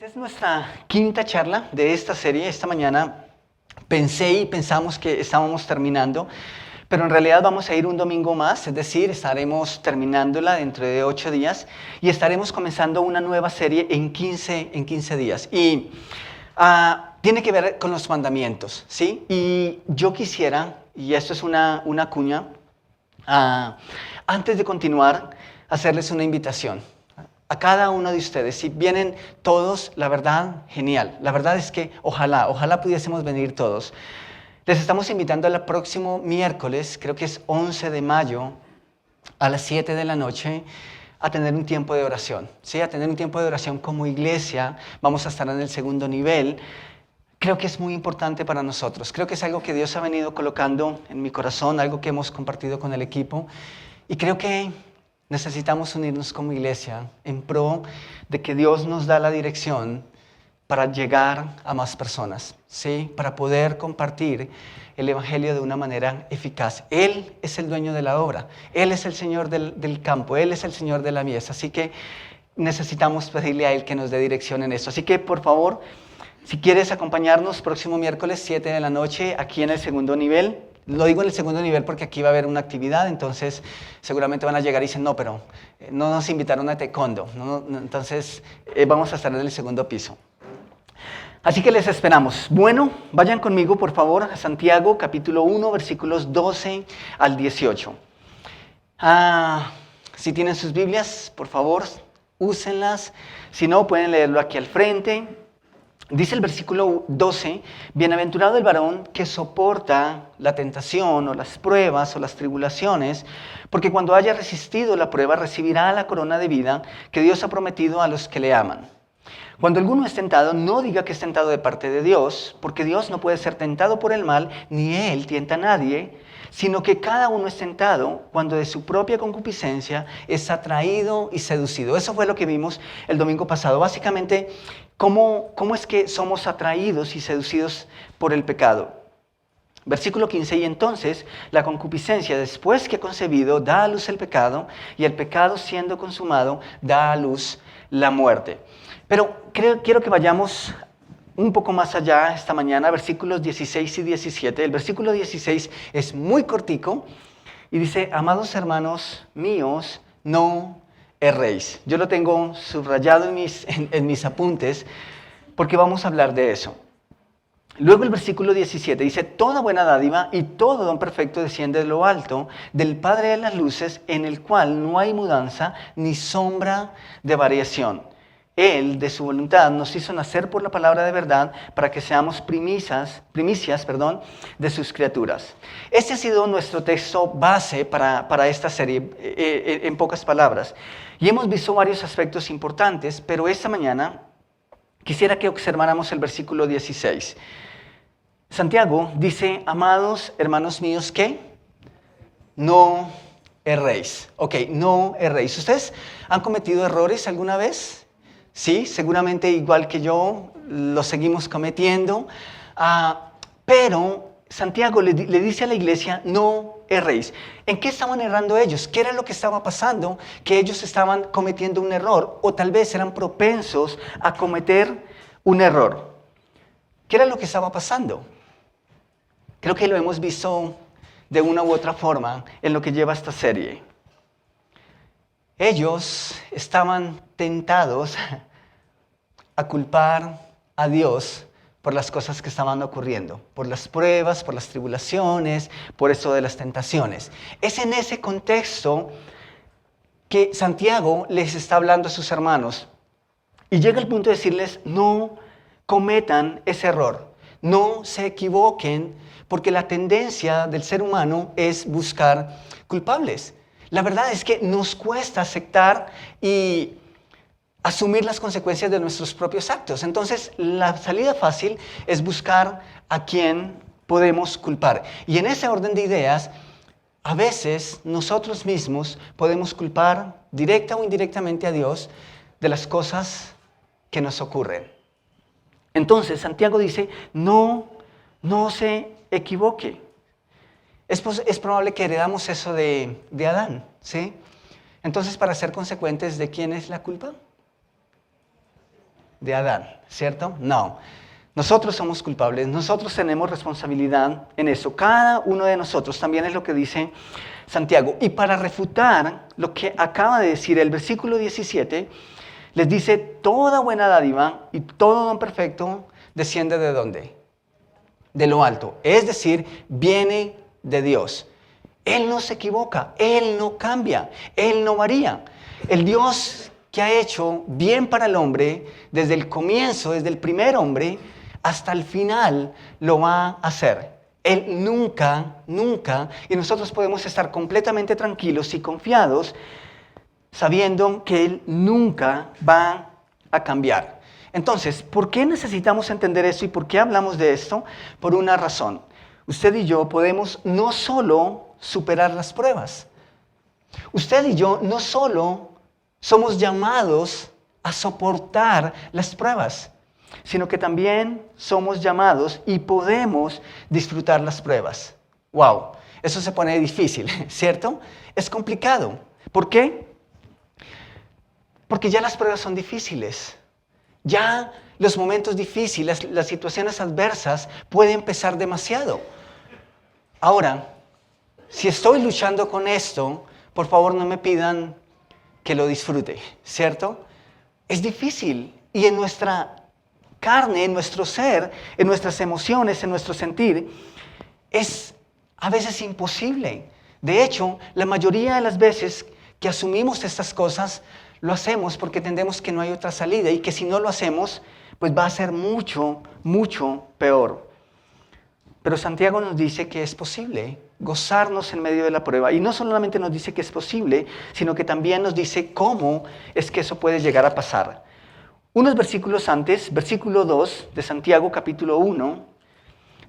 Esta es nuestra quinta charla de esta serie. Esta mañana pensamos que estábamos terminando, pero en realidad vamos a ir un domingo más, es decir, estaremos terminándola dentro de 8 días y estaremos comenzando una nueva serie en 15 días. Y tiene que ver con los mandamientos, ¿sí? Y yo quisiera, y esto es una cuña, antes de continuar, hacerles una invitación. A cada uno de ustedes, si vienen todos, la verdad, genial. La verdad es que ojalá pudiésemos venir todos. Les estamos invitando al próximo miércoles, creo que es 11 de mayo, a las 7 de la noche, a tener un tiempo de oración. ¿Sí? A tener un tiempo de oración como iglesia. Vamos a estar en el segundo nivel. Creo que es muy importante para nosotros. Creo que es algo que Dios ha venido colocando en mi corazón, algo que hemos compartido con el equipo. Y creo que necesitamos unirnos como iglesia en pro de que Dios nos da la dirección para llegar a más personas, ¿sí? Para poder compartir el Evangelio de una manera eficaz. Él es el dueño de la obra, Él es el Señor del campo, Él es el Señor de la mies, así que necesitamos pedirle a Él que nos dé dirección en eso. Así que, por favor, si quieres acompañarnos próximo miércoles 7 de la noche aquí en el segundo nivel. Lo digo en el segundo nivel porque aquí va a haber una actividad, entonces seguramente van a llegar y dicen, no, pero no nos invitaron a taekwondo, entonces vamos a estar en el segundo piso. Así que les esperamos. Bueno, vayan conmigo por favor a Santiago capítulo 1 versículos 12 al 18. Si tienen sus Biblias, por favor, úsenlas. Si no, pueden leerlo aquí al frente. Dice el versículo 12, bienaventurado el varón que soporta la tentación o las pruebas o las tribulaciones, porque cuando haya resistido la prueba recibirá la corona de vida que Dios ha prometido a los que le aman. Cuando alguno es tentado, no diga que es tentado de parte de Dios, porque Dios no puede ser tentado por el mal, ni Él tienta a nadie, sino que cada uno es tentado cuando de su propia concupiscencia es atraído y seducido. Eso fue lo que vimos el domingo pasado. Básicamente, ¿cómo es que somos atraídos y seducidos por el pecado? Versículo 15, y entonces la concupiscencia, después que ha concebido, da a luz el pecado, y el pecado siendo consumado, da a luz la muerte. Pero quiero que vayamos un poco más allá esta mañana, versículos 16 y 17. El versículo 16 es muy cortico y dice, amados hermanos míos, no erréis. Yo lo tengo subrayado en mis apuntes porque vamos a hablar de eso. Luego el versículo 17 dice, toda buena dádiva y todo don perfecto desciende de lo alto, del Padre de las luces, en el cual no hay mudanza ni sombra de variación. Él, de su voluntad, nos hizo nacer por la palabra de verdad para que seamos primicias de sus criaturas. Este ha sido nuestro texto base para esta serie, en pocas palabras. Y hemos visto varios aspectos importantes, pero esta mañana quisiera que observáramos el versículo 16. Santiago dice, amados hermanos míos, ¿qué? No erréis. Ok, no erréis. ¿Ustedes han cometido errores alguna vez? Sí, seguramente igual que yo, lo seguimos cometiendo. Pero Santiago le dice a la iglesia, no erréis. ¿En qué estaban errando ellos? ¿Qué era lo que estaba pasando? Que ellos estaban cometiendo un error o tal vez eran propensos a cometer un error. ¿Qué era lo que estaba pasando? Creo que lo hemos visto de una u otra forma en lo que lleva esta serie. Ellos estaban tentados a culpar a Dios por las cosas que estaban ocurriendo, por las pruebas, por las tribulaciones, por eso de las tentaciones. Es en ese contexto que Santiago les está hablando a sus hermanos y llega al punto de decirles, no cometan ese error, no se equivoquen, porque la tendencia del ser humano es buscar culpables. La verdad es que nos cuesta aceptar y asumir las consecuencias de nuestros propios actos. Entonces, la salida fácil es buscar a quién podemos culpar. Y en ese orden de ideas, a veces nosotros mismos podemos culpar directa o indirectamente a Dios de las cosas que nos ocurren. Entonces, Santiago dice, no se equivoque. Es probable que heredamos eso de Adán, ¿sí? Entonces, para ser consecuentes, ¿de quién es la culpa? de Adán, ¿cierto? No. Nosotros somos culpables, nosotros tenemos responsabilidad en eso. Cada uno de nosotros, también es lo que dice Santiago. Y para refutar lo que acaba de decir el versículo 17, les dice, toda buena dádiva y todo don perfecto desciende ¿de dónde? De lo alto. Es decir, viene de Dios. Él no se equivoca, Él no cambia, Él no varía. El Dios que ha hecho bien para el hombre desde el comienzo, desde el primer hombre, hasta el final lo va a hacer. Él nunca, y nosotros podemos estar completamente tranquilos y confiados sabiendo que Él nunca va a cambiar. Entonces, ¿por qué necesitamos entender esto y por qué hablamos de esto? Por una razón. Usted y yo podemos no solo superar las pruebas. Usted y yo no solo somos llamados a soportar las pruebas, sino que también somos llamados y podemos disfrutar las pruebas. ¡Wow! Eso se pone difícil, ¿cierto? Es complicado. ¿Por qué? Porque ya las pruebas son difíciles. Ya los momentos difíciles, las situaciones adversas pueden pesar demasiado. Ahora, si estoy luchando con esto, por favor no me pidan que lo disfrute, ¿cierto? Es difícil y en nuestra carne, en nuestro ser, en nuestras emociones, en nuestro sentir, es a veces imposible. De hecho, la mayoría de las veces que asumimos estas cosas, lo hacemos porque entendemos que no hay otra salida y que si no lo hacemos, pues va a ser mucho, mucho peor. Pero Santiago nos dice que es posible gozarnos en medio de la prueba. Y no solamente nos dice que es posible, sino que también nos dice cómo es que eso puede llegar a pasar. Unos versículos antes, versículo 2 de Santiago capítulo 1,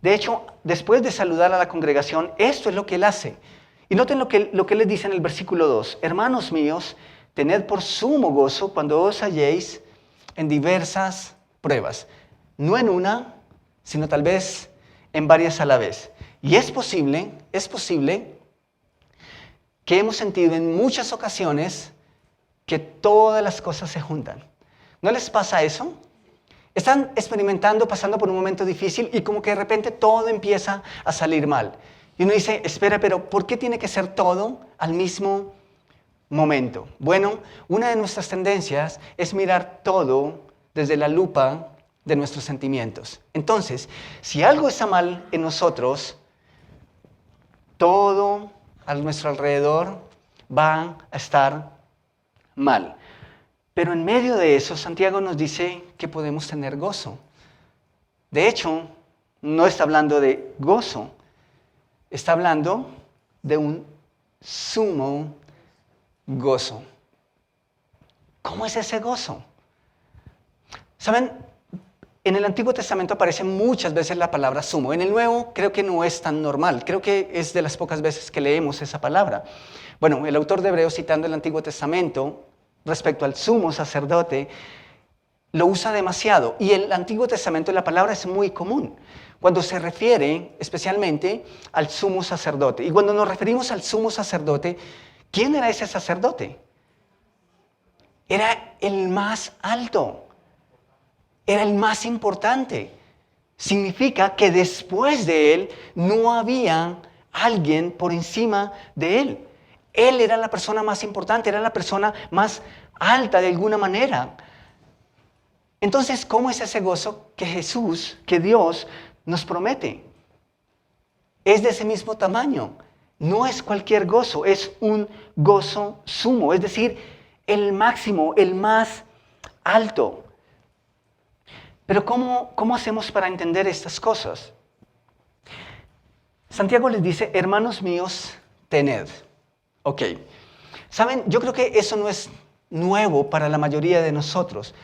de hecho, después de saludar a la congregación, esto es lo que él hace. Y noten lo que él les dice en el versículo 2. Hermanos míos, tened por sumo gozo cuando os halléis en diversas pruebas. No en una, sino tal vez en varias a la vez. Y es posible que hemos sentido en muchas ocasiones que todas las cosas se juntan. ¿No les pasa eso? Están experimentando, pasando por un momento difícil y como que de repente todo empieza a salir mal. Y uno dice, espera, pero ¿por qué tiene que ser todo al mismo momento? Bueno, una de nuestras tendencias es mirar todo desde la lupa de nuestros sentimientos. Entonces, si algo está mal en nosotros, todo a nuestro alrededor va a estar mal. Pero en medio de eso, Santiago nos dice que podemos tener gozo. De hecho, no está hablando de gozo, está hablando de un sumo gozo. ¿Cómo es ese gozo? ¿Saben? En el Antiguo Testamento aparece muchas veces la palabra sumo. En el Nuevo creo que no es tan normal. Creo que es de las pocas veces que leemos esa palabra. Bueno, el autor de Hebreos, citando el Antiguo Testamento, respecto al sumo sacerdote, lo usa demasiado. Y en el Antiguo Testamento la palabra es muy común, cuando se refiere especialmente al sumo sacerdote. Y cuando nos referimos al sumo sacerdote, ¿quién era ese sacerdote? Era el más alto, era el más importante. Significa que después de él no había alguien por encima de él. Él era la persona más importante, era la persona más alta de alguna manera. Entonces, ¿cómo es ese gozo que Jesús, que Dios nos promete? Es de ese mismo tamaño. No es cualquier gozo, es un gozo sumo, es decir, el máximo, el más alto. Pero ¿cómo hacemos para entender estas cosas? Santiago les dice, hermanos míos, tened. Ok, ¿saben? Yo creo que eso no es nuevo para la mayoría de nosotros.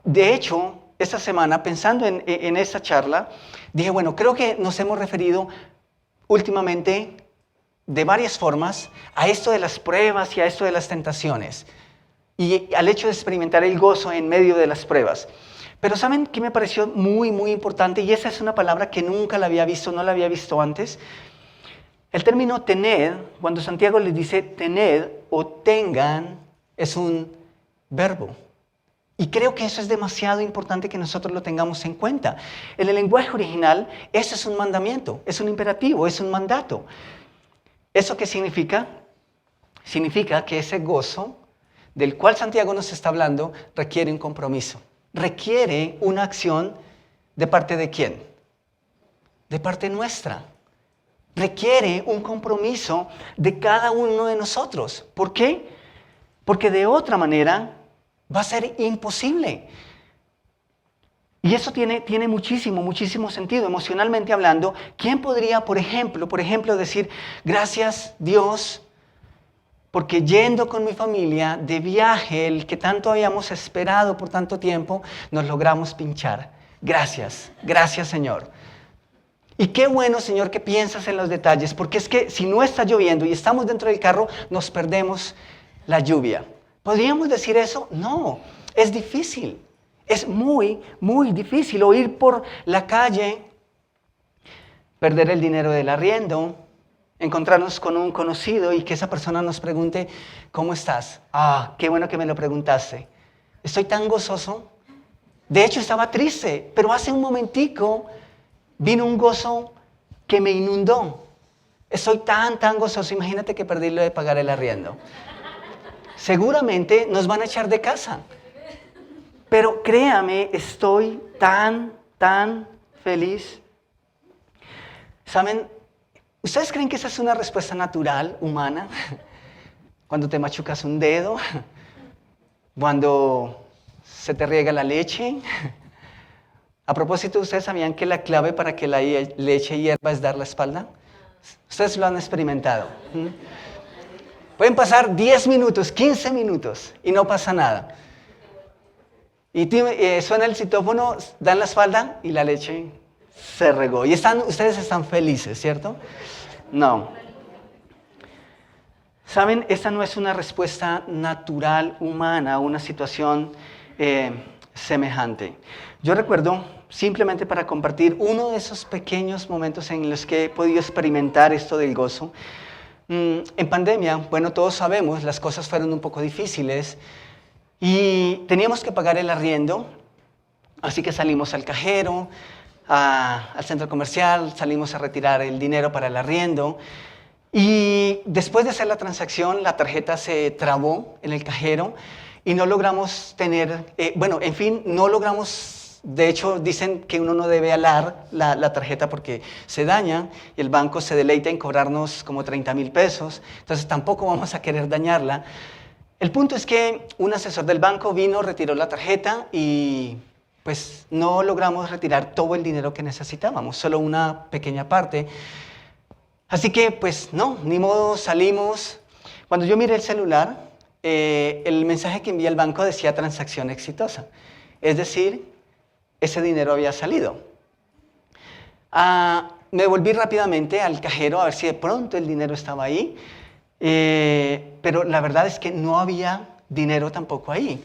De hecho, esta semana, pensando en esta charla, dije, bueno, creo que nos hemos referido últimamente de varias formas a esto de las pruebas y a esto de las tentaciones y al hecho de experimentar el gozo en medio de las pruebas. Pero ¿saben qué me pareció muy, muy importante? Y esa es una palabra que nunca la había visto, no la había visto antes. El término tened, cuando Santiago les dice tened o tengan, es un verbo. Y creo que eso es demasiado importante que nosotros lo tengamos en cuenta. En el lenguaje original, eso es un mandamiento, es un imperativo, es un mandato. ¿Eso qué significa? Significa que ese gozo del cual Santiago nos está hablando requiere un compromiso, requiere una acción ¿de parte de quién? De parte nuestra. Requiere un compromiso de cada uno de nosotros. ¿Por qué? Porque de otra manera va a ser imposible. Y eso tiene muchísimo sentido. Emocionalmente hablando, ¿quién podría, por ejemplo, decir, gracias Dios, porque yendo con mi familia de viaje, el que tanto habíamos esperado por tanto tiempo, nos logramos pinchar? Gracias Señor. Y qué bueno, Señor, que piensas en los detalles, porque es que si no está lloviendo y estamos dentro del carro, nos perdemos la lluvia. ¿Podríamos decir eso? No, es difícil. Es muy difícil. O ir por la calle, perder el dinero del arriendo, encontrarnos con un conocido y que esa persona nos pregunte, ¿cómo estás? Ah, qué bueno que me lo preguntaste. Estoy tan gozoso. De hecho, estaba triste, pero hace un momentico vino un gozo que me inundó. Estoy tan gozoso. Imagínate que perdí lo de pagar el arriendo. Seguramente nos van a echar de casa. Pero créame, estoy tan feliz. ¿Saben? ¿Ustedes creen que esa es una respuesta natural, humana? Cuando te machucas un dedo, cuando se te riega la leche. A propósito, ¿ustedes sabían que la clave para que la leche hierva es dar la espalda? Ustedes lo han experimentado. Pueden pasar 10 minutos, 15 minutos y no pasa nada. Y suena el citófono, dan la espalda y la leche se regó. Y ustedes están felices, ¿cierto? No. ¿Saben? Esta no es una respuesta natural, humana, a una situación semejante. Yo recuerdo, simplemente para compartir, uno de esos pequeños momentos en los que he podido experimentar esto del gozo. En pandemia, bueno, todos sabemos, las cosas fueron un poco difíciles y teníamos que pagar el arriendo, así que salimos al cajero, al centro comercial, salimos a retirar el dinero para el arriendo. Y después de hacer la transacción, la tarjeta se trabó en el cajero y no logramos no logramos, de hecho dicen que uno no debe alar la tarjeta porque se daña y el banco se deleita en cobrarnos como 30,000 pesos, entonces tampoco vamos a querer dañarla. El punto es que un asesor del banco vino, retiró la tarjeta y pues no logramos retirar todo el dinero que necesitábamos, solo una pequeña parte. Así que, pues no, ni modo, salimos. Cuando yo miré el celular, el mensaje que envía el banco decía transacción exitosa. Es decir, ese dinero había salido. Me volví rápidamente al cajero a ver si de pronto el dinero estaba ahí. Pero la verdad es que no había dinero tampoco ahí.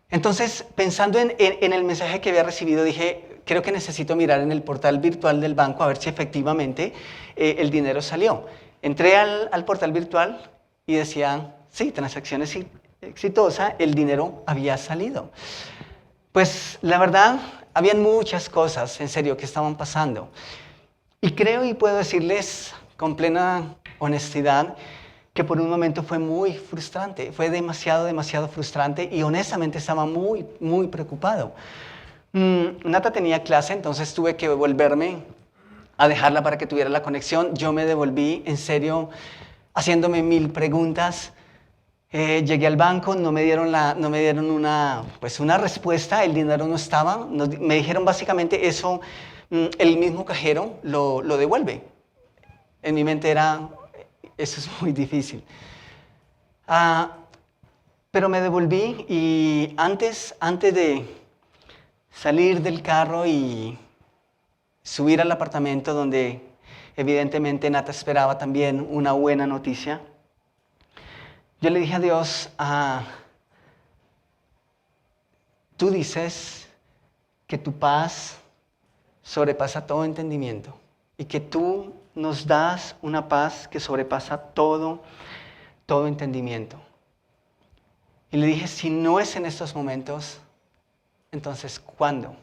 Entonces, pensando en el mensaje que había recibido, dije, creo que necesito mirar en el portal virtual del banco a ver si efectivamente el dinero salió. Entré al portal virtual y decía, sí, transacción exitosa, el dinero había salido. Pues la verdad, habían muchas cosas, en serio, que estaban pasando. Y creo y puedo decirles con plena honestidad que por un momento fue muy frustrante, fue demasiado frustrante y honestamente estaba muy preocupado. Nata tenía clase, entonces tuve que volverme a dejarla para que tuviera la conexión. Yo me devolví, en serio, haciéndome 1000 preguntas. Llegué al banco, no me dieron una respuesta, el dinero no estaba. Me dijeron básicamente eso, el mismo cajero lo devuelve. En mi mente era, eso es muy difícil. Pero me devolví y antes de salir del carro y subir al apartamento donde evidentemente Nata esperaba también una buena noticia, yo le dije a Dios, tú dices que tu paz sobrepasa todo entendimiento y que tú nos das una paz que sobrepasa todo entendimiento. Y le dije, si no es en estos momentos, entonces ¿cuándo?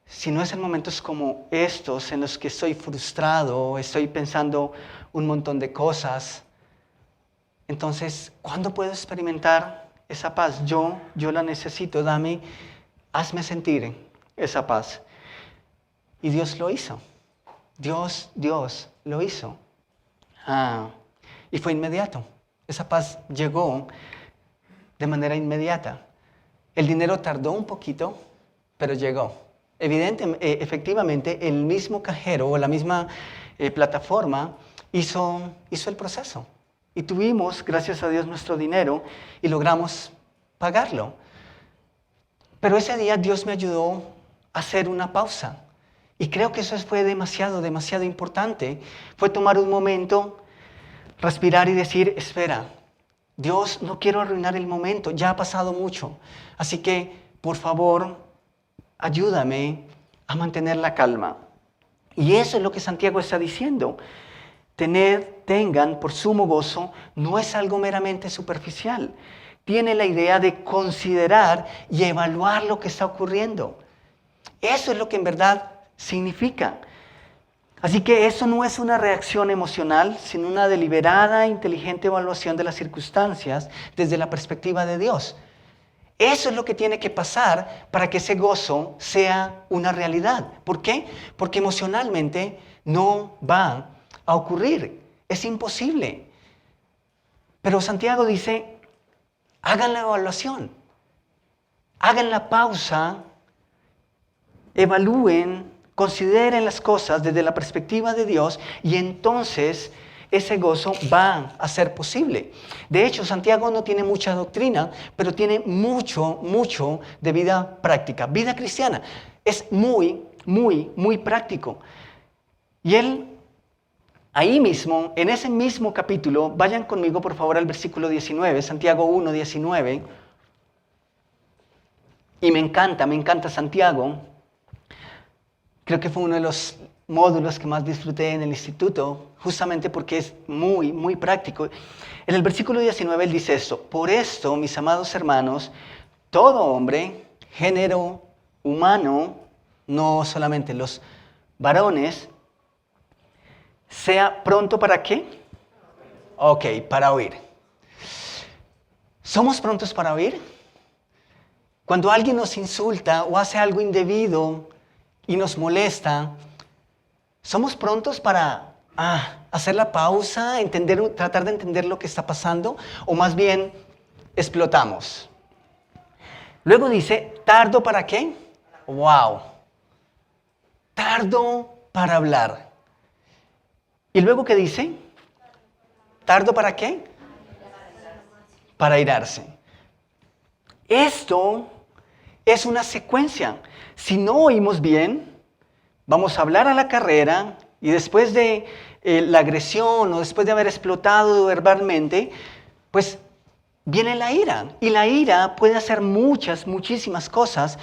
Si no es en momentos como estos en los que estoy frustrado, estoy pensando un montón de cosas, entonces ¿cuándo puedo experimentar esa paz? Yo la necesito, hazme sentir esa paz. Y Dios lo hizo. Dios lo hizo. Y fue inmediato. Esa paz llegó de manera inmediata. El dinero tardó un poquito, pero llegó. Efectivamente, el mismo cajero o la misma plataforma hizo el proceso. Y tuvimos, gracias a Dios, nuestro dinero y logramos pagarlo. Pero ese día Dios me ayudó a hacer una pausa. Y creo que eso fue demasiado importante. Fue tomar un momento, respirar y decir, espera, Dios, no quiero arruinar el momento, ya ha pasado mucho. Así que, por favor, ayúdame a mantener la calma. Y eso es lo que Santiago está diciendo. Tengan por sumo gozo no es algo meramente superficial. Tiene la idea de considerar y evaluar lo que está ocurriendo. Eso es lo que en verdad significa. Así que eso no es una reacción emocional, sino una deliberada, inteligente evaluación de las circunstancias desde la perspectiva de Dios. Eso es lo que tiene que pasar para que ese gozo sea una realidad. ¿Por qué? Porque emocionalmente no va a ocurrir. Es imposible. Pero Santiago dice, hagan la evaluación, hagan la pausa, evalúen, consideren las cosas desde la perspectiva de Dios y entonces ese gozo va a ser posible. De hecho, Santiago no tiene mucha doctrina, pero tiene mucho de vida práctica. Vida cristiana es muy práctico. Y él, ahí mismo, en ese mismo capítulo, vayan conmigo por favor al versículo 19, Santiago 1, 19. Y me encanta Santiago. Creo que fue uno de los módulos que más disfruté en el instituto, justamente porque es muy práctico. En el versículo 19 él dice esto: por esto, mis amados hermanos, todo hombre, género humano, no solamente los varones, sea pronto ¿para qué? Ok, para oír. ¿Somos prontos para oír? Cuando alguien nos insulta o hace algo indebido y nos molesta, ¿somos prontos para hacer la pausa, tratar de entender lo que está pasando? ¿O más bien explotamos? Luego dice, ¿tardo para qué? ¡Wow! Tardo para hablar. ¿Y luego qué dice? ¿Tardo para qué? Para airarse. Esto es una secuencia. Si no oímos bien, vamos a hablar a la carrera y después de la agresión o después de haber explotado verbalmente, pues viene la ira. Y la ira puede hacer muchísimas cosas.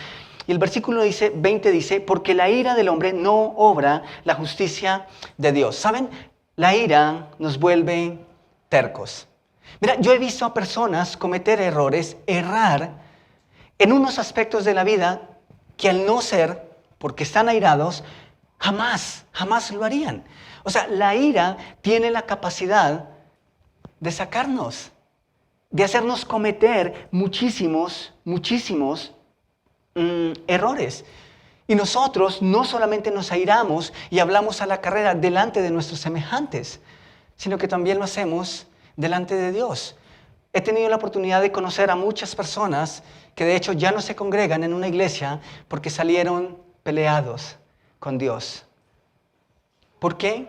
Y el versículo 20 dice, porque la ira del hombre no obra la justicia de Dios. ¿Saben? La ira nos vuelve tercos. Mira, yo he visto a personas cometer errar en unos aspectos de la vida que al no ser, porque están airados, jamás lo harían. O sea, la ira tiene la capacidad de sacarnos, de hacernos cometer muchísimos errores. Y nosotros no solamente nos airamos y hablamos a la carrera delante de nuestros semejantes, sino que también lo hacemos delante de Dios. He tenido la oportunidad de conocer a muchas personas que de hecho ya no se congregan en una iglesia porque salieron peleados con Dios. ¿Por qué?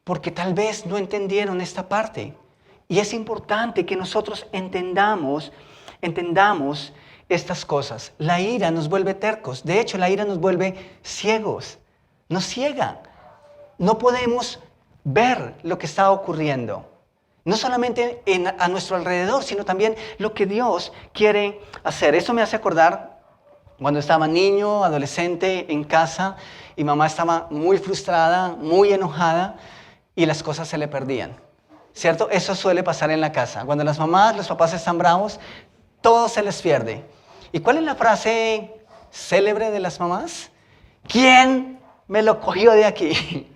Porque tal vez no entendieron esta parte. Y es importante que nosotros entendamos estas cosas. La ira nos vuelve tercos. De hecho, la ira nos vuelve ciegos. Nos ciega. No podemos ver lo que está ocurriendo. No solamente a nuestro alrededor, sino también lo que Dios quiere hacer. Eso me hace acordar cuando estaba niño, adolescente, en casa, y mamá estaba muy frustrada, muy enojada, y las cosas se le perdían. ¿Cierto? Eso suele pasar en la casa. Cuando las mamás, los papás están bravos, todo se les pierde. ¿Y cuál es la frase célebre de las mamás? ¿Quién me lo cogió de aquí?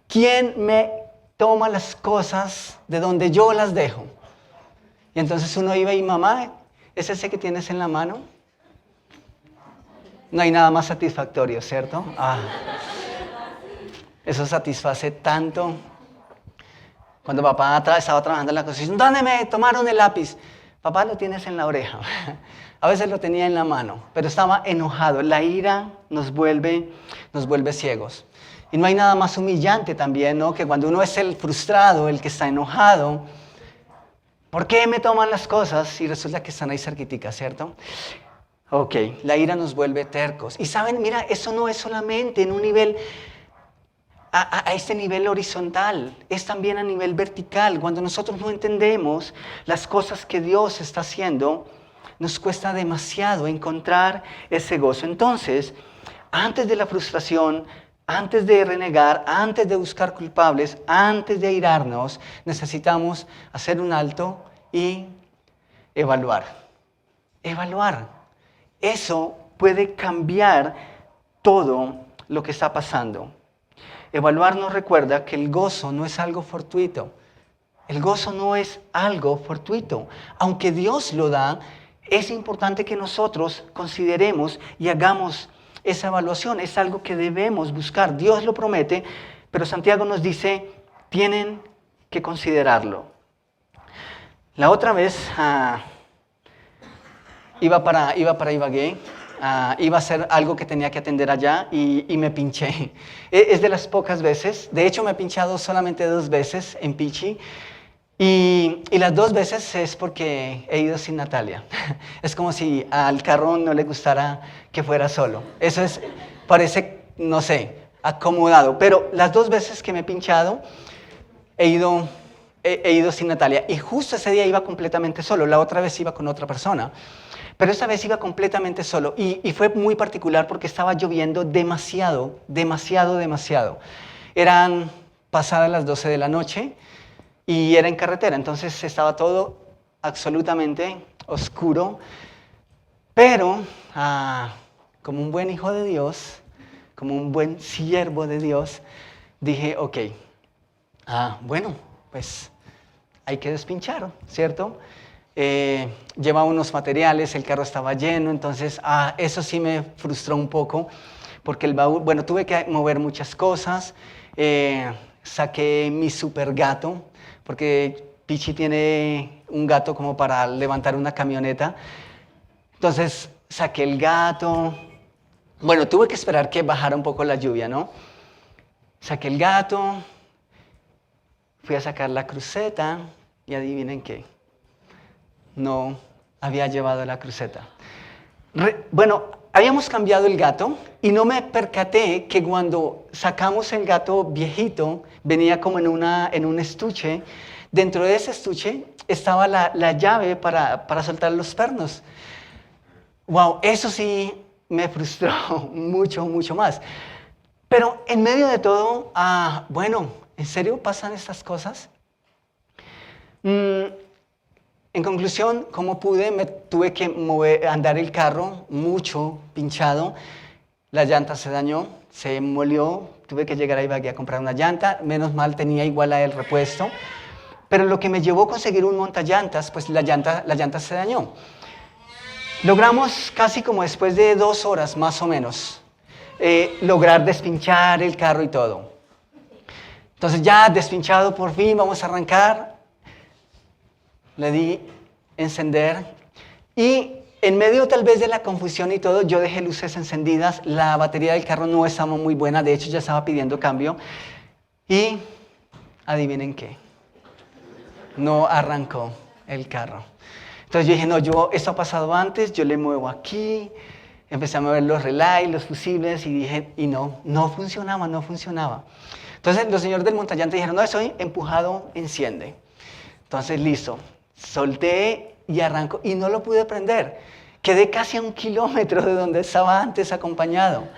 ¿Quién me toma las cosas de donde yo las dejo? Y entonces uno iba y mamá, ¿es ese que tienes en la mano? No hay nada más satisfactorio, ¿cierto? Eso satisface tanto. Cuando papá estaba trabajando en la cocina, ¿dónde me tomaron el lápiz? Papá, lo tienes en la oreja. A veces lo tenía en la mano, pero estaba enojado. La ira nos vuelve ciegos. Y no hay nada más humillante también, ¿no? Que cuando uno es el frustrado, el que está enojado, ¿por qué me toman las cosas? Y resulta que están ahí cerquiticas, ¿cierto? Ok, la ira nos vuelve tercos. Y saben, mira, eso no es solamente en un nivel, a este nivel horizontal, es también a nivel vertical. Cuando nosotros no entendemos las cosas que Dios está haciendo, nos cuesta demasiado encontrar ese gozo. Entonces, antes de la frustración, antes de renegar, antes de buscar culpables, antes de airarnos, necesitamos hacer un alto y evaluar. Evaluar. Eso puede cambiar todo lo que está pasando. Evaluar nos recuerda que el gozo no es algo fortuito. El gozo no es algo fortuito. Aunque Dios lo da, es importante que nosotros consideremos y hagamos esa evaluación. Es algo que debemos buscar. Dios lo promete, pero Santiago nos dice, tienen que considerarlo. La otra vez iba para Ibagué. Iba a hacer algo que tenía que atender allá y me pinché. Es de las pocas veces, de hecho me he pinchado solamente 2 veces en Pichi y las 2 veces es porque he ido sin Natalia. Es como si al carro no le gustara que fuera solo. Eso parece, no sé, acomodado, pero las 2 veces que me he pinchado he ido sin Natalia y justo ese día iba completamente solo, la otra vez iba con otra persona. Pero esta vez iba completamente solo y fue muy particular porque estaba lloviendo demasiado. Eran pasadas las 12 de la noche y era en carretera, entonces estaba todo absolutamente oscuro. Pero como un buen hijo de Dios, como un buen siervo de Dios, dije, ok, bueno, pues hay que despinchar, ¿cierto? Llevaba unos materiales, el carro estaba lleno, entonces eso sí me frustró un poco, porque el baúl, bueno, tuve que mover muchas cosas, saqué mi super gato, porque Pichi tiene un gato como para levantar una camioneta, entonces saqué el gato, bueno, tuve que esperar que bajara un poco la lluvia, ¿no? Saqué el gato, fui a sacar la cruceta y adivinen qué. No había llevado la cruceta. Bueno, habíamos cambiado el gato y no me percaté que cuando sacamos el gato viejito, venía como en un estuche. Dentro de ese estuche estaba la llave para soltar los pernos. Wow, eso sí me frustró mucho más. Pero en medio de todo, bueno, ¿en serio pasan estas cosas? En conclusión, ¿cómo pude? Me tuve que andar el carro mucho, pinchado. La llanta se dañó, se molió. Tuve que llegar a Ibagué a comprar una llanta. Menos mal tenía igual a el repuesto. Pero lo que me llevó a conseguir un montallantas, pues la llanta se dañó. Logramos casi como después de 2 horas más o menos, lograr despinchar el carro y todo. Entonces ya despinchado por fin, vamos a arrancar. Le di encender y en medio tal vez de la confusión y todo, yo dejé luces encendidas, la batería del carro no estaba muy buena, de hecho ya estaba pidiendo cambio y adivinen qué, no arrancó el carro. Entonces yo dije, no, esto ha pasado antes, yo le muevo aquí, empecé a mover los relays, los fusibles y dije, y no funcionaba. Entonces los señores del montañante dijeron, no, eso empujado enciende. Entonces listo. Solté y arrancó y no lo pude prender. Quedé casi a 1 kilómetro de donde estaba antes acompañado.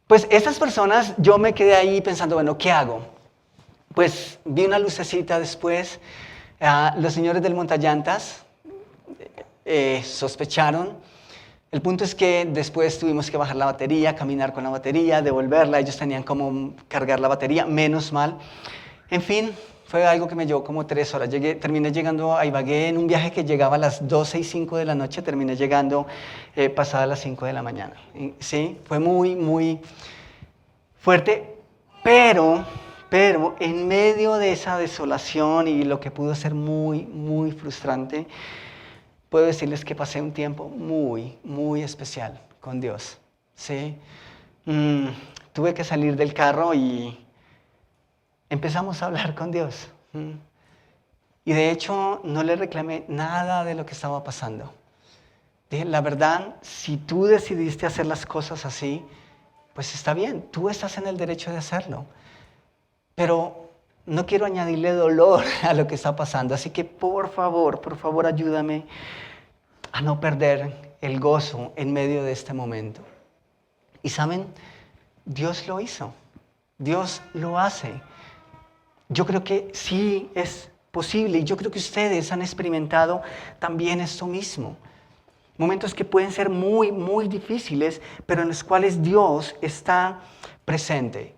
Pues estas personas, yo me quedé ahí pensando, bueno, ¿qué hago? Pues vi una lucecita después. Los señores del montallantas sospecharon. El punto es que después tuvimos que bajar la batería, caminar con la batería, devolverla. Ellos tenían como cargar la batería, menos mal. En fin, fue algo que me llevó como 3 horas. Terminé llegando a Ibagué en un viaje que llegaba a las 12 y 5 de la noche. Terminé llegando pasadas las 5 de la mañana. Sí, fue muy, muy fuerte, pero en medio de esa desolación y lo que pudo ser muy, muy frustrante, puedo decirles que pasé un tiempo muy, muy especial con Dios. ¿Sí? Tuve que salir del carro y empezamos a hablar con Dios. Y de hecho no le reclamé nada de lo que estaba pasando. Dije, la verdad, si tú decidiste hacer las cosas así, pues está bien, tú estás en el derecho de hacerlo. Pero no quiero añadirle dolor a lo que está pasando. Así que por favor ayúdame a no perder el gozo en medio de este momento. Y saben, Dios lo hizo. Dios lo hace. Yo creo que sí es posible y yo creo que ustedes han experimentado también esto mismo. Momentos que pueden ser muy, muy difíciles, pero en los cuales Dios está presente.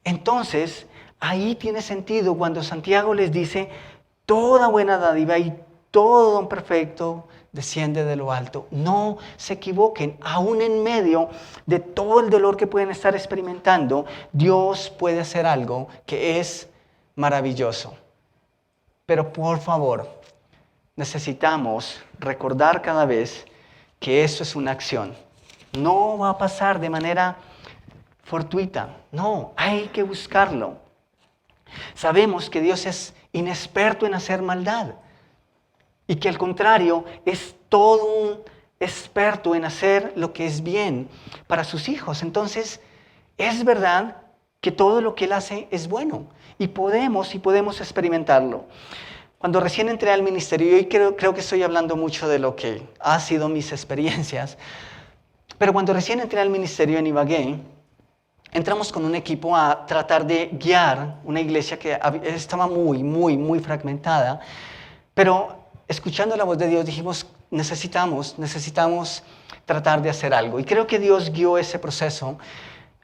Entonces, ahí tiene sentido cuando Santiago les dice, toda buena dádiva y todo don perfecto desciende de lo alto. No se equivoquen, aún en medio de todo el dolor que pueden estar experimentando, Dios puede hacer algo que es maravilloso. Pero por favor, necesitamos recordar cada vez que eso es una acción. No va a pasar de manera fortuita. No, hay que buscarlo. Sabemos que Dios es inexperto en hacer maldad y que al contrario es todo un experto en hacer lo que es bien para sus hijos. Entonces, es verdad que todo lo que Él hace es bueno y podemos experimentarlo. Cuando recién entré al ministerio, y creo que estoy hablando mucho de lo que ha sido mis experiencias, pero cuando recién entré al ministerio en Ibagué, entramos con un equipo a tratar de guiar una iglesia que estaba muy, muy, muy fragmentada, pero escuchando la voz de Dios dijimos, necesitamos tratar de hacer algo. Y creo que Dios guió ese proceso,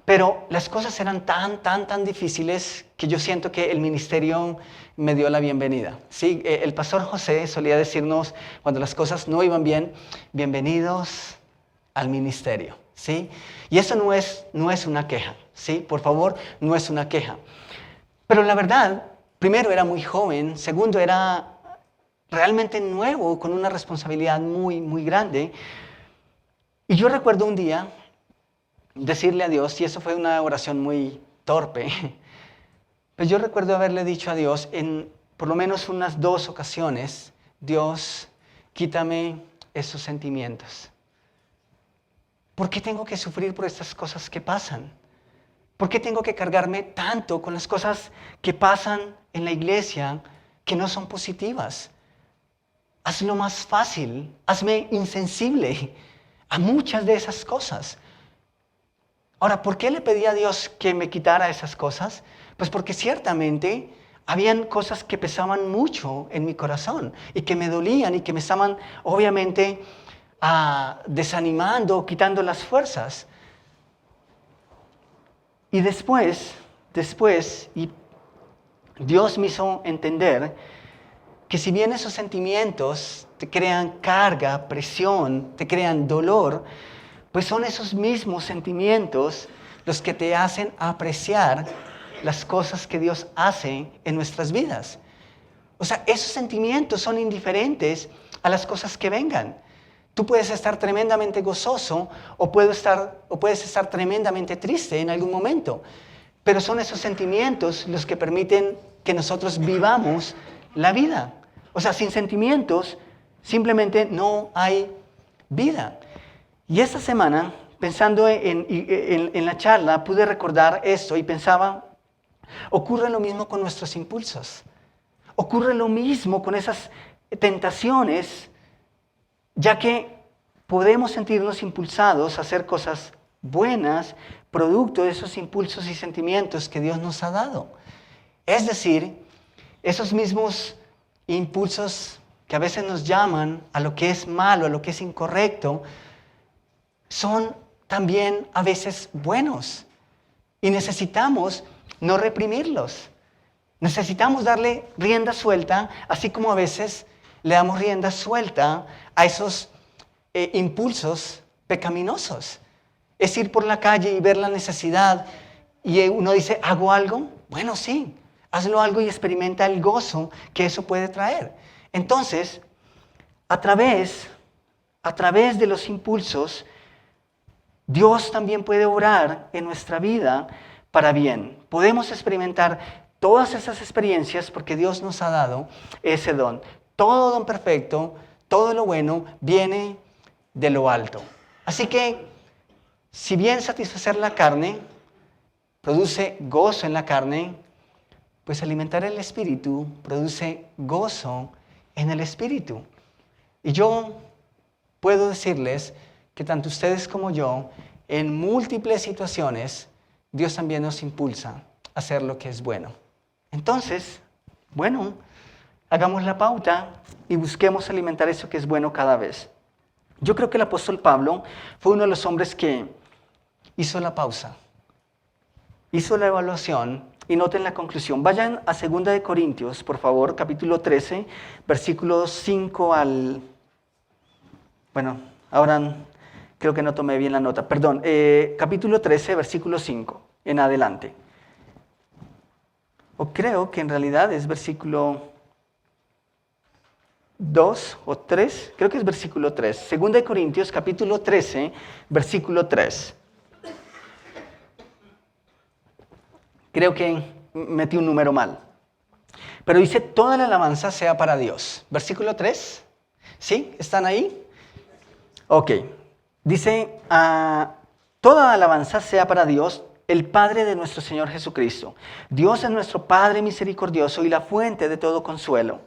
pero las cosas eran tan difíciles que yo siento que el ministerio me dio la bienvenida. ¿Sí? El pastor José solía decirnos, cuando las cosas no iban bien, bienvenidos al ministerio. ¿Sí? Y eso no es una queja. ¿Sí? Por favor, no es una queja. Pero la verdad, primero era muy joven, segundo era realmente nuevo, con una responsabilidad muy, muy grande. Y yo recuerdo un día decirle a Dios, y eso fue una oración muy torpe, pues yo recuerdo haberle dicho a Dios en por lo menos unas 2 ocasiones, Dios, quítame esos sentimientos. ¿Por qué tengo que sufrir por estas cosas que pasan? ¿Por qué tengo que cargarme tanto con las cosas que pasan en la iglesia que no son positivas? Hazlo más fácil, hazme insensible a muchas de esas cosas. Ahora, ¿por qué le pedí a Dios que me quitara esas cosas? Pues porque ciertamente habían cosas que pesaban mucho en mi corazón y que me dolían y que me estaban obviamente desanimando, quitando las fuerzas. Y después, y Dios me hizo entender que si bien esos sentimientos te crean carga, presión, te crean dolor, pues son esos mismos sentimientos los que te hacen apreciar las cosas que Dios hace en nuestras vidas. O sea, esos sentimientos son indiferentes a las cosas que vengan. Tú puedes estar tremendamente gozoso o puedes estar tremendamente triste en algún momento, pero son esos sentimientos los que permiten que nosotros vivamos la vida. O sea, sin sentimientos simplemente no hay vida. Y esta semana, pensando en la charla, pude recordar esto y pensaba, ocurre lo mismo con nuestros impulsos. Ocurre lo mismo con esas tentaciones, ya que podemos sentirnos impulsados a hacer cosas buenas, producto de esos impulsos y sentimientos que Dios nos ha dado. Es decir, esos mismos impulsos que a veces nos llaman a lo que es malo, a lo que es incorrecto, son también a veces buenos. Y necesitamos no reprimirlos. Necesitamos darle rienda suelta, así como a veces le damos rienda suelta a esos impulsos pecaminosos. Es ir por la calle y ver la necesidad y uno dice, ¿hago algo? Bueno, sí, hazlo algo y experimenta el gozo que eso puede traer. Entonces, a través de los impulsos, Dios también puede obrar en nuestra vida para bien. Podemos experimentar todas esas experiencias porque Dios nos ha dado ese don. Todo don perfecto, todo lo bueno viene de lo alto. Así que, si bien satisfacer la carne produce gozo en la carne, pues alimentar el espíritu produce gozo en el espíritu. Y yo puedo decirles que tanto ustedes como yo, en múltiples situaciones, Dios también nos impulsa a hacer lo que es bueno. Entonces, bueno, hagamos la pauta y busquemos alimentar eso que es bueno cada vez. Yo creo que el apóstol Pablo fue uno de los hombres que hizo la pausa, hizo la evaluación y noten la conclusión. Vayan a 2 de Corintios, por favor, capítulo 13, versículos 5 al... Bueno, ahora creo que no tomé bien la nota. Perdón, capítulo 13, versículo 5 en adelante. O creo que en realidad es versículo 2 o 3, creo que es versículo 3. 2 de Corintios, capítulo 13, versículo 3. Creo que metí un número mal. Pero dice, toda la alabanza sea para Dios. Versículo 3. ¿Sí? ¿Están ahí? Ok. Dice, toda alabanza sea para Dios, el Padre de nuestro Señor Jesucristo. Dios es nuestro Padre misericordioso y la fuente de todo consuelo.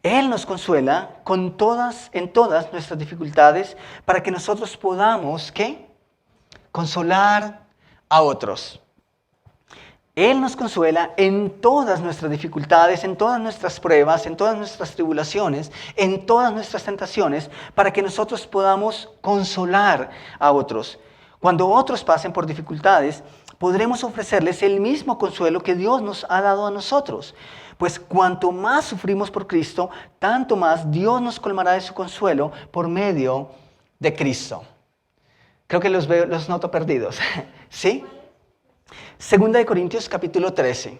Él nos consuela en todas nuestras dificultades para que nosotros podamos, ¿qué? Consolar a otros. Él nos consuela en todas nuestras dificultades, en todas nuestras pruebas, en todas nuestras tribulaciones, en todas nuestras tentaciones, para que nosotros podamos consolar a otros. Cuando otros pasen por dificultades, podremos ofrecerles el mismo consuelo que Dios nos ha dado a nosotros. Pues cuanto más sufrimos por Cristo, tanto más Dios nos colmará de su consuelo por medio de Cristo. Creo que los noto perdidos. ¿Sí? 2 de Corintios capítulo 13.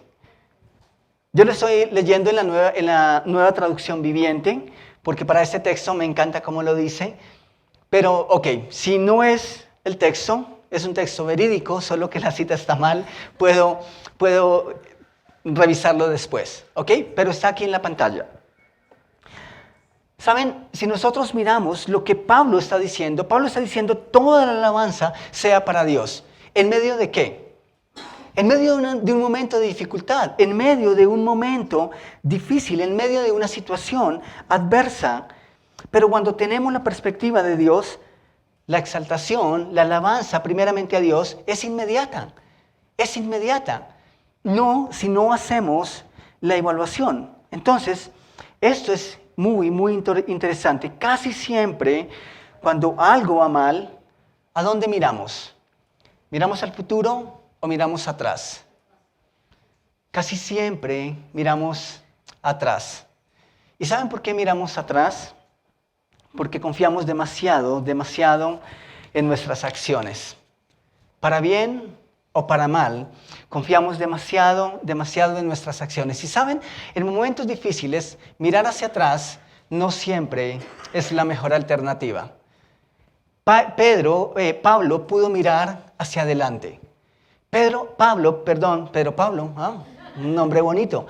Yo lo estoy leyendo en la nueva traducción viviente, porque para este texto me encanta cómo lo dice. Pero, ok, si no es el texto, es un texto verídico, solo que la cita está mal, puedo revisarlo después, ¿ok? Pero está aquí en la pantalla. ¿Saben? Si nosotros miramos lo que Pablo está diciendo toda la alabanza sea para Dios. ¿En medio de qué? En medio de un momento de dificultad, en medio de un momento difícil, en medio de una situación adversa. Pero cuando tenemos la perspectiva de Dios, la exaltación, la alabanza primeramente a Dios es inmediata. Es inmediata. No si no hacemos la evaluación. Entonces, esto es muy, muy interesante. Casi siempre, cuando algo va mal, ¿a dónde miramos? ¿Miramos al futuro o miramos atrás? Casi siempre miramos atrás. ¿Y saben por qué miramos atrás? Porque confiamos demasiado en nuestras acciones. Para bien o para mal, confiamos demasiado en nuestras acciones. Y saben, en momentos difíciles, mirar hacia atrás no siempre es la mejor alternativa. Pablo pudo mirar hacia adelante. Pablo, un nombre bonito.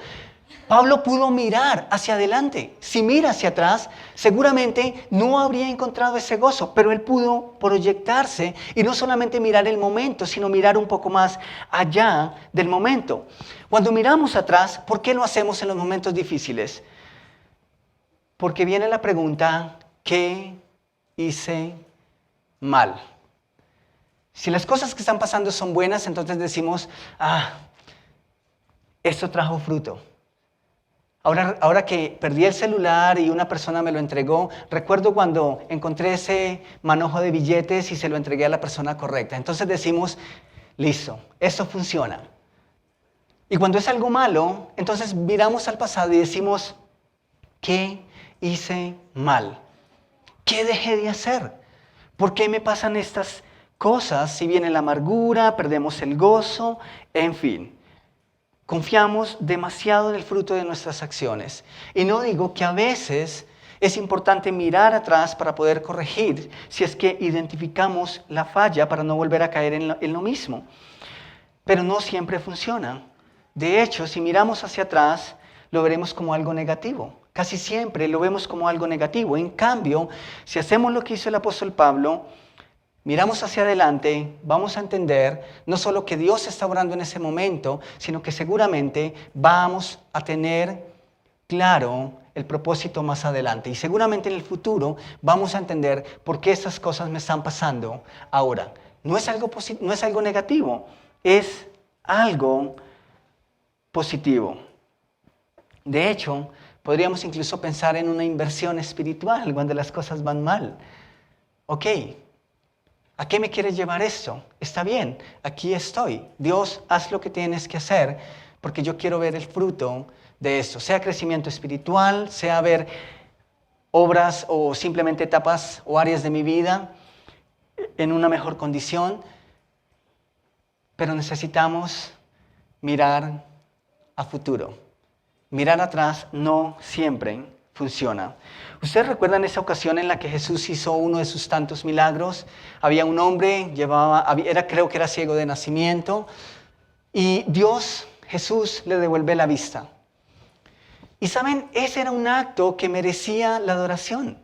Pablo pudo mirar hacia adelante. Si mira hacia atrás, seguramente no habría encontrado ese gozo, pero él pudo proyectarse y no solamente mirar el momento, sino mirar un poco más allá del momento. Cuando miramos atrás, ¿por qué lo hacemos en los momentos difíciles? Porque viene la pregunta, ¿qué hice mal? Si las cosas que están pasando son buenas, entonces decimos, esto trajo fruto. Ahora que perdí el celular y una persona me lo entregó, recuerdo cuando encontré ese manojo de billetes y se lo entregué a la persona correcta. Entonces decimos, listo, esto funciona. Y cuando es algo malo, entonces miramos al pasado y decimos, ¿qué hice mal? ¿Qué dejé de hacer? ¿Por qué me pasan estas cosas? Si viene la amargura, perdemos el gozo, en fin. Confiamos demasiado en el fruto de nuestras acciones. Y no digo que a veces es importante mirar atrás para poder corregir si es que identificamos la falla para no volver a caer en lo mismo. Pero no siempre funciona. De hecho, si miramos hacia atrás, lo veremos como algo negativo. Casi siempre lo vemos como algo negativo. En cambio, si hacemos lo que hizo el apóstol Pablo, miramos hacia adelante, vamos a entender no solo que Dios está obrando en ese momento, sino que seguramente vamos a tener claro el propósito más adelante. Y seguramente en el futuro vamos a entender por qué estas cosas me están pasando ahora. No es algo negativo, es algo positivo. De hecho, podríamos incluso pensar en una inversión espiritual cuando las cosas van mal. Ok, ¿a qué me quieres llevar esto? Está bien, aquí estoy. Dios, haz lo que tienes que hacer porque yo quiero ver el fruto de esto. Sea crecimiento espiritual, sea ver obras o simplemente etapas o áreas de mi vida en una mejor condición. Pero necesitamos mirar a futuro. Mirar atrás no siempre funciona. ¿Ustedes recuerdan esa ocasión en la que Jesús hizo uno de sus tantos milagros? Había un hombre, creo que era ciego de nacimiento, y Dios, Jesús, le devuelve la vista. Y saben, ese era un acto que merecía la adoración.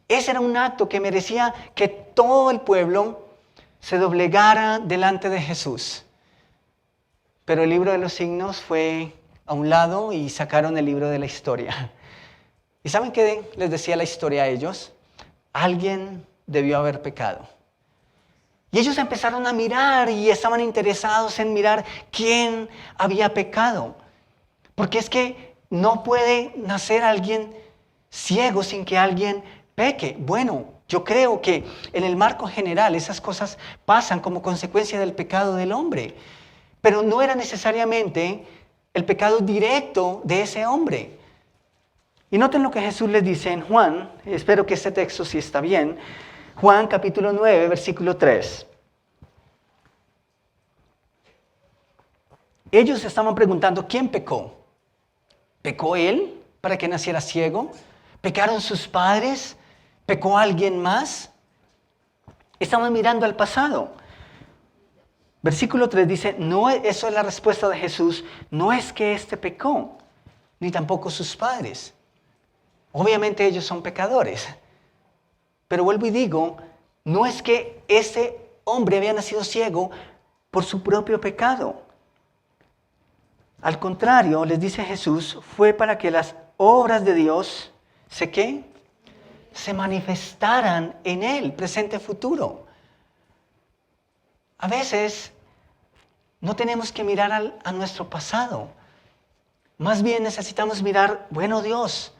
Ese era un acto que merecía que todo el pueblo se doblegara delante de Jesús. Pero el libro de los signos fue a un lado y sacaron el libro de la historia. ¿Y saben qué les decía la historia a ellos? Alguien debió haber pecado. Y ellos empezaron a mirar y estaban interesados en mirar quién había pecado. Porque es que no puede nacer alguien ciego sin que alguien peque. Bueno, yo creo que en el marco general esas cosas pasan como consecuencia del pecado del hombre. Pero no era necesariamente el pecado directo de ese hombre. Y noten lo que Jesús les dice en Juan, espero que este texto sí está bien, Juan capítulo 9, versículo 3. Ellos estaban preguntando, ¿quién pecó? ¿Pecó él para que naciera ciego? ¿Pecaron sus padres? ¿Pecó alguien más? Estaban mirando al pasado. Versículo 3 dice, eso es la respuesta de Jesús, no es que éste pecó, ni tampoco sus padres. Obviamente ellos son pecadores. Pero vuelvo y digo, no es que ese hombre había nacido ciego por su propio pecado. Al contrario, les dice Jesús, fue para que las obras de Dios, se manifestaran en él, presente, futuro. A veces no tenemos que mirar a nuestro pasado. Más bien necesitamos mirar, bueno Dios,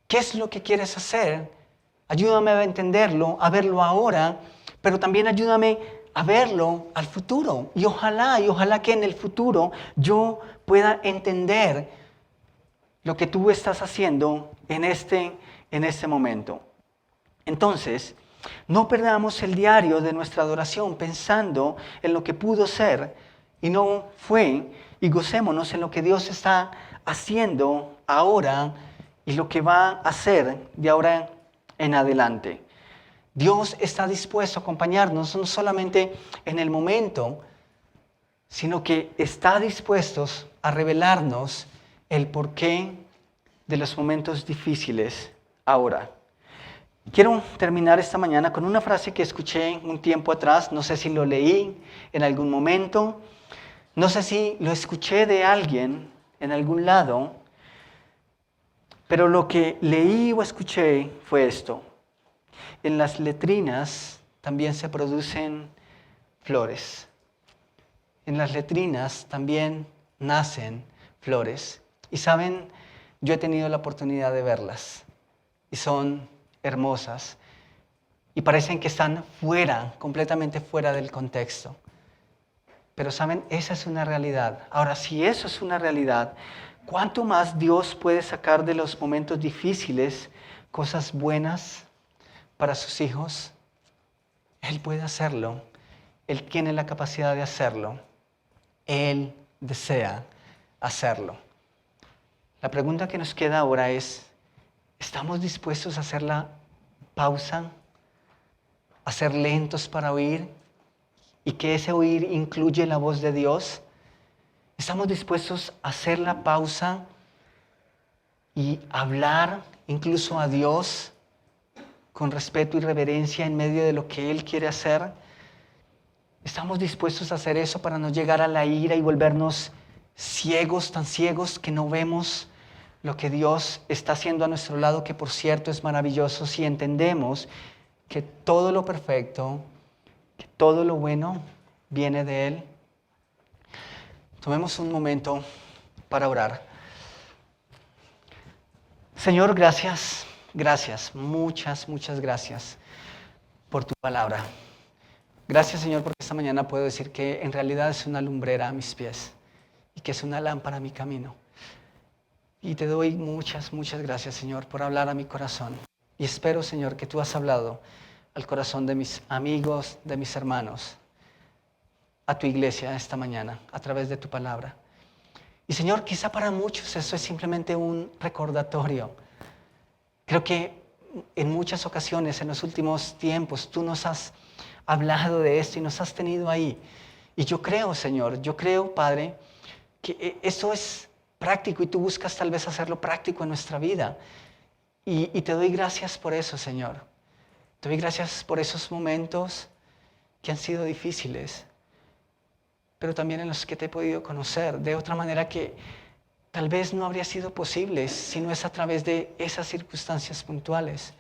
¿qué es lo que quieres hacer? Ayúdame a entenderlo, a verlo ahora, pero también ayúdame a verlo al futuro. Y ojalá que en el futuro yo pueda entender lo que tú estás haciendo en este momento. Entonces, no perdamos el diario de nuestra adoración pensando en lo que pudo ser y no fue, y gocémonos en lo que Dios está haciendo ahora y lo que va a hacer de ahora en adelante. Dios está dispuesto a acompañarnos no solamente en el momento, sino que está dispuesto a revelarnos el porqué de los momentos difíciles ahora. Quiero terminar esta mañana con una frase que escuché un tiempo atrás, no sé si lo leí en algún momento, no sé si lo escuché de alguien en algún lado, pero lo que leí o escuché fue esto. En las letrinas también se producen flores. En las letrinas también nacen flores. Y saben, yo he tenido la oportunidad de verlas y son hermosas y parecen que están fuera, completamente fuera del contexto. Pero saben, esa es una realidad. Ahora, si eso es una realidad, ¿cuánto más Dios puede sacar de los momentos difíciles cosas buenas para sus hijos? Él puede hacerlo. Él tiene la capacidad de hacerlo. Él desea hacerlo. La pregunta que nos queda ahora es, ¿estamos dispuestos a hacer la pausa? ¿A ser lentos para oír? ¿Y que ese oír incluye la voz de Dios? ¿Estamos dispuestos a hacer la pausa y hablar incluso a Dios con respeto y reverencia en medio de lo que Él quiere hacer? ¿Estamos dispuestos a hacer eso para no llegar a la ira y volvernos ciegos, tan ciegos que no vemos lo que Dios está haciendo a nuestro lado, que por cierto es maravilloso si entendemos que todo lo perfecto, que todo lo bueno viene de Él? Tomemos un momento para orar. Señor, gracias, gracias, muchas gracias por tu palabra. Gracias, Señor, porque esta mañana puedo decir que en realidad es una lumbrera a mis pies y que es una lámpara a mi camino. Y te doy muchas gracias, Señor, por hablar a mi corazón. Y espero, Señor, que tú has hablado al corazón de mis amigos, de mis hermanos, a tu iglesia esta mañana, a través de tu palabra. Y Señor, quizá para muchos eso es simplemente un recordatorio. Creo que en muchas ocasiones, en los últimos tiempos, tú nos has hablado de esto y nos has tenido ahí. Y yo creo, Señor, yo creo, Padre, que eso es práctico y tú buscas tal vez hacerlo práctico en nuestra vida. Y te doy gracias por eso, Señor. Te doy gracias por esos momentos que han sido difíciles, pero también en los que te he podido conocer de otra manera que tal vez no habría sido posible si no es a través de esas circunstancias puntuales.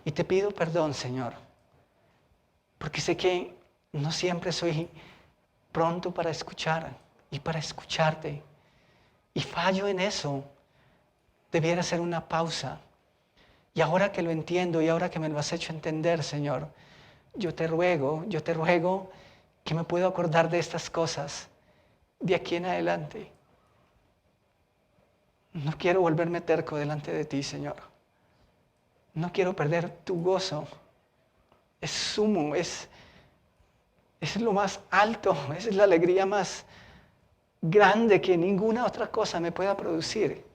Y te pido perdón, Señor, porque sé que no siempre soy pronto para escuchar y para escucharte. Y fallo en eso. Debiera ser una pausa. Y ahora que lo entiendo y ahora que me lo has hecho entender, Señor, yo te ruego que me pueda acordar de estas cosas de aquí en adelante. No quiero volverme terco delante de ti, Señor. No quiero perder tu gozo. Es sumo, es lo más alto, es la alegría más grande que ninguna otra cosa me pueda producir,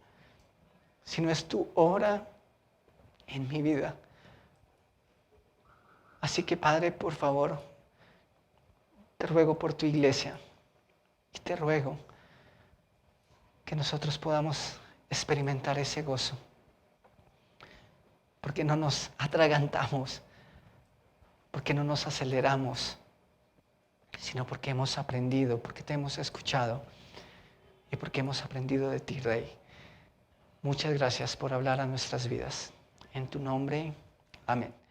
sino es tu obra en mi vida. Así que, Padre, por favor, te ruego por tu iglesia y te ruego que nosotros podamos experimentar ese gozo, porque no nos atragantamos, porque no nos aceleramos, sino porque hemos aprendido, porque te hemos escuchado y porque hemos aprendido de ti, Rey. Muchas gracias por hablar a nuestras vidas. En tu nombre, amén.